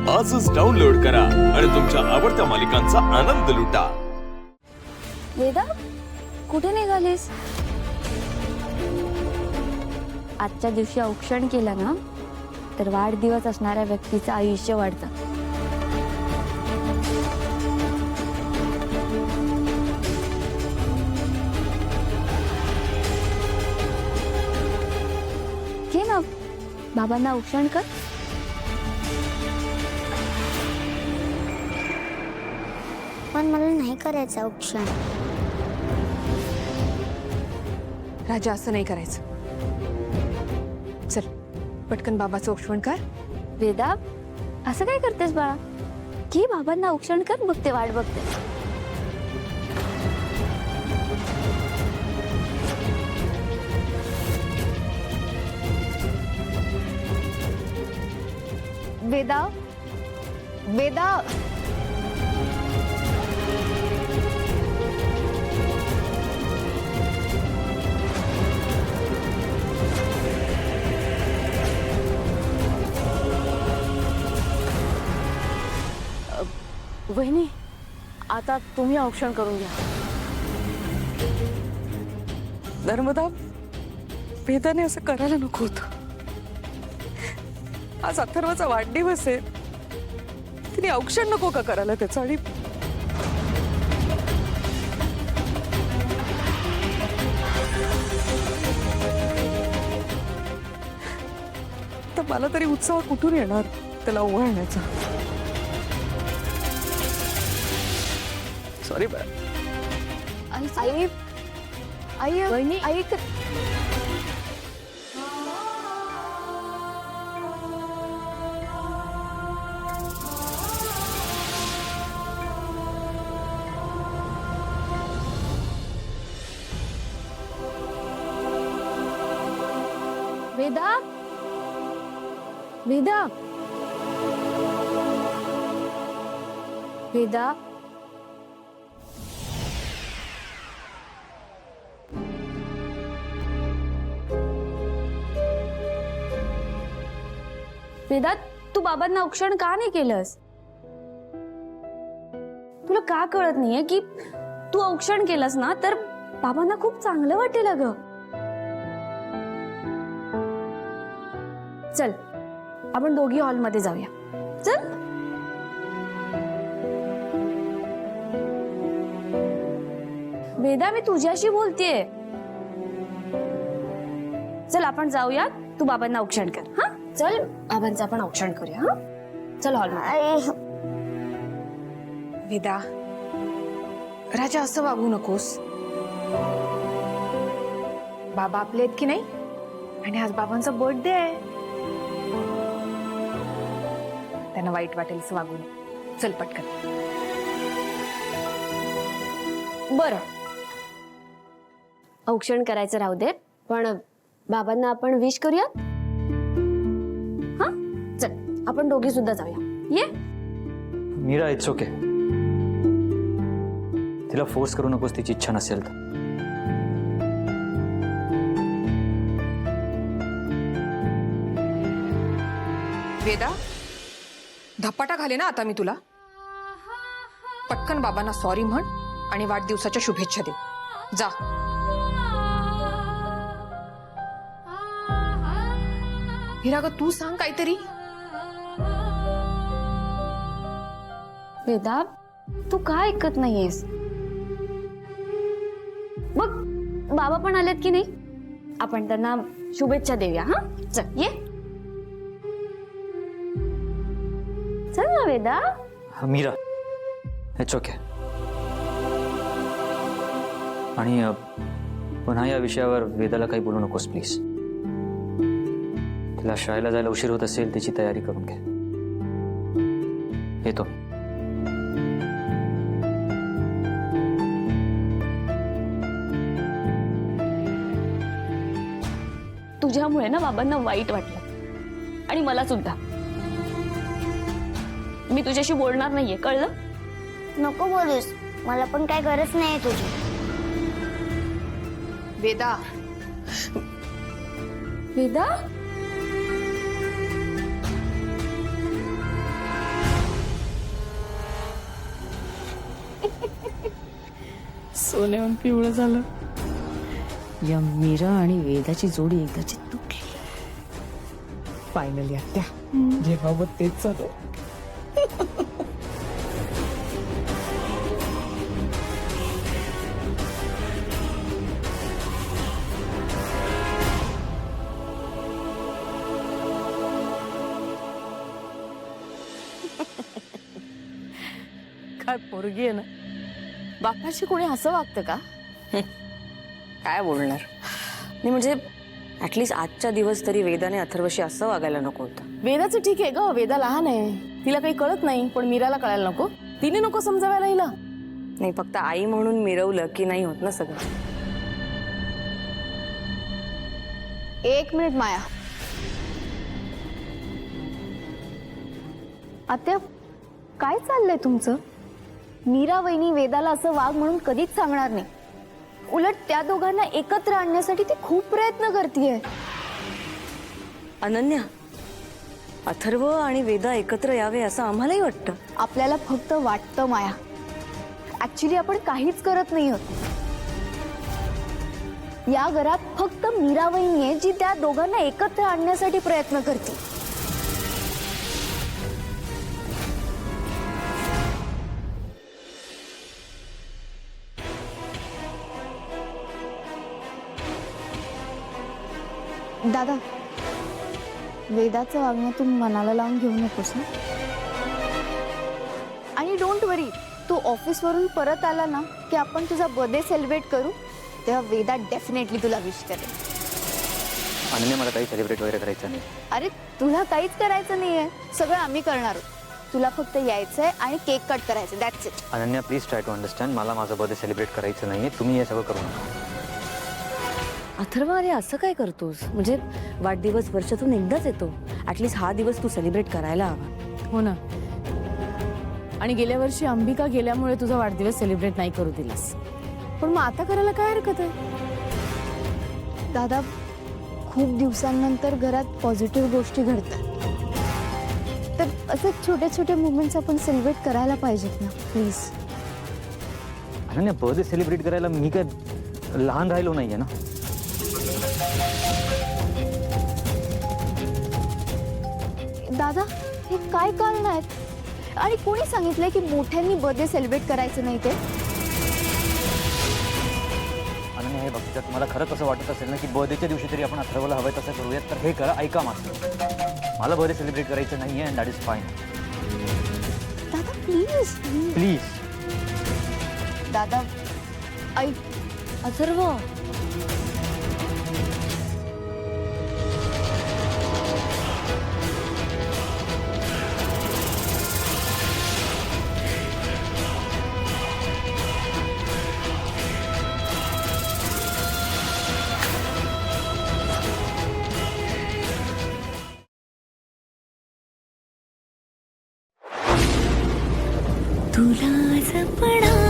आजच डाउनलोड करा आणि तुमच्या आवडत्या मालिकांचा आनंद लुटा। वेदा, कुठे निघालीस? आजच्या दिवशी औक्षण केलं ना तर वाढदिवस असणाऱ्या व्यक्तीचं आयुष्य वाढतं। घे ना, बाबांना औक्षण कर। पण मला नाही करायचं औक्षण। राजा, असं नाही करायचं। चल पटकन बाबाचं औक्षण कर। वेदा, असं काय करतेस बाळा? घे बाबांना औक्षण कर, बघते वाट बघते। वेदा, वेदा, वहिनी, आता तुम्ही औक्षण करून घ्या। नर्मदा, वेदाने असं करायला नको होतं। आज अथर्वचा वाढदिवस आहे, तिने औक्षण नको का करायला त्याचं? आणि तर मला तरी उत्साह कुठून येणार त्याला ओवाळण्याचा? सॉरी बा। आई, आई, वहिनी, आई, वेदा, वेदा, वेदा, वेदा, तू बाबांना औक्षण का नाही केलंस? तुला का कळत नाहीये की तू औक्षण केलंस ना तर बाबांना खूप चांगलं वाटेल अगं। चल, आपण दोघी हॉलमध्ये जाऊया। चल। वेदा, मी तुझ्याशी बोलतेय। चल, आपण जाऊया, तू बाबांना औक्षण कर। हा, चल, बाबांचं आपण औक्षण करूया। हा, चल हॉलमध्ये। वेदा, राजा, असं वागू नकोस। बाबा आपले आहेत की नाही, आणि आज बाबांचा बर्थडे आहे, त्यांना वाईट वाटेल असं वागू नये। चल पटकन। बरं, औक्षण करायचं राहू दे, पण बाबांना आपण विश करूया। हा, चल, आपण दोघी सुद्धा जाऊया। ये मीरा, इट्स ओके। तिला फोर्स करू नकोस तिची इच्छा नसेल तर। वेदा, धपाटा घाले ना आता मी तुला। पटकन बाबांना सॉरी म्हण आणि वाढदिवसाच्या शुभेच्छा दे। जा। हिरा ग, तू सांग काहीतरी। वेदा, तू का ऐकत नाहीयेस? बघ, बाबा पण आलेत की नाही, आपण त्यांना शुभेच्छा देऊया। हा, चल, ये। चल ना वेदा। Mira, it's okay. आणि पुन्हा या विषयावर वेदाला काही बोलू नकोस प्लीज। तिला शाळेला जायला उशीर होत असेल, तिची तयारी करून घे। येतो। तुझ्यामुळे ना बाबांना वाईट वाटलं, आणि मला सुद्धा। मी तुझ्याशी बोलणार नाहीये, कळलं? नको बोलूस, मला पण काय गरज नाही तुझी। वेदा, वेदा, सोन्याहून पिवळं झालं. या मीरा आणि वेदाची जोडी एकदाची तुटली. फायनली आत्या जे हवं तेच झालं. काय पोरगी आहे ना. बापाशी कोणी असं वागतं का? काय बोलणार नाही म्हणजे ऍटलीस्ट आजच्या दिवस तरी वेदाने अथर्वशी असं वागायला नको होतं. वेदाचं ठीक आहे ग, वेदा लहान आहे, तिला काही कळत नाही. पण मीराला कळायला नको, तिने नको समजावायला हिला. नाही फक्त आई म्हणून मिरवलं की नाही होत ना सगळं. एक मिनिट माया. आत्या काय चाललंय तुमचं? मीरा वहिनी वेदाला असं वाघ म्हणून कधीच सांगणार नाही. उलट त्या दोघांना एकत्र आणण्यासाठी ती खूप प्रयत्न करतेय. अनन्या, अथर्व आणि वेदा एकत्र यावे असं आम्हालाही वाटतं. आपल्याला फक्त वाटतं माया. ऍक्च्युली आपण काहीच करत नाही आहोत. या घरात फक्त मीरा वहिनी आहे जी त्या दोघांना एकत्र आणण्यासाठी प्रयत्न करते. दादा, वेदाचं वागणं तू मनाला लावून घेऊ नकोस ना. आणि डोंट वरी, तू ऑफिसवरून परत आला ना की आपण तुझा बर्थडे सेलिब्रेट करू. तेव्हा वेदा डेफिनेटली तुला विश करेल. अनन्या मला काही सेलिब्रेट वगैरे करायचं नाही. अरे तुला काहीच करायचं नाहीये, सगळं आम्ही करणार आहोत. तुला फक्त यायचंय आणि केक कट करायचं, that's it. Ananya please try to understand. मला माझं बर्थडे सेलिब्रेट करायचं नाहीये. तुम्ही हे सगळं करू नका. अथर्व अरे असं काय करतोस? म्हणजे वाढदिवस वर्षातून एकदाच येतो. ऍटलीस्ट हा दिवस तू सेलिब्रेट करायला हवा. हो ना. आणि गेल्या वर्षी अंबिका गेल्यामुळे तुझा वाढदिवस सेलिब्रेट नाही करू दिलास, पण मग आता करायला काय हरकत आहे? दादा, खूप दिवसांनंतर घरात पॉझिटिव्ह गोष्टी घडतात, तर असे छोटे छोटे मुवमेंट्स आपण सेलिब्रेट करायला पाहिजेत ना प्लीज. अनन्या बर्थडे सेलिब्रेट करायला मी काय लहान राहिलो नाहीये ना. दादा, हे काय कारण आहेत? आणि कोणी सांगितलंय की मोठ्यांनी बर्थडे सेलिब्रेट करायचं नाही ते? अनन्या हे बघ, जर तुम्हाला खरंच असं वाटत असेल ना की बर्थडेच्या दिवशी तरी आपण अथर्वला हवंय तसं करूयात तर हे करा. ऐका माझं, मला बर्थडे सेलिब्रेट करायचं नाहीये अँड दॅट इज फाईन. दादा प्लीज प्लीज. दादा ऐक. अथर्व, तुला जपणार